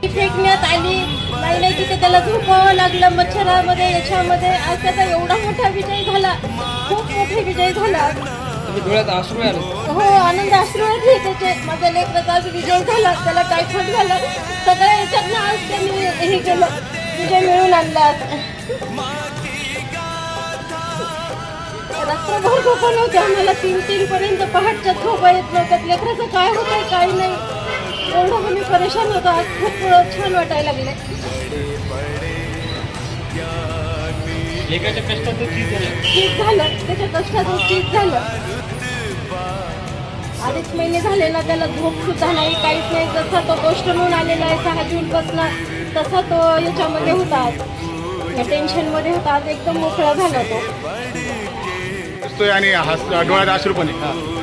फेकण्यात आली नाही तिथे त्याला झोपावं लागलं मच्छरामध्ये याच्यामध्ये. आज त्याचा एवढा मोठा विजय झाला, खूप मोठा विजय झाला. डोळ्यात अश्रू आले. हो, आनंद अश्रू आले त्याचे. माझ्या लेकराचा आज विजय झाला, त्याला टायफॉइड झाला. सगळ्या याच्यातनं आज त्यांनी हे केलं, विजय मिळून आणला. रात्रभर झोपा नव्हते आम्हाला, 3-3 पर्यंत पहाटच्या झोपा येत नव्हत्या. लेकराचं काय होतंय काय नाही एवढं मी परेशान होतो. आज खूप छान वाटायला लागले. लेकाच्या कष्टाचं चीज झालं, त्याच्या कष्टाचं चीज झालं. 2.5 महिने झाले ना, त्याला झोप सुद्धा नाही, काहीच नाही. जसा तो गोष्ट म्हणून आलेला आहे 6 जूनपासून, तसा तो याच्यामध्ये होता, या टेन्शनमध्ये होता. आज एकदम मोकळा झाला तो आणि डोळ्यात अश्रू पण आहे.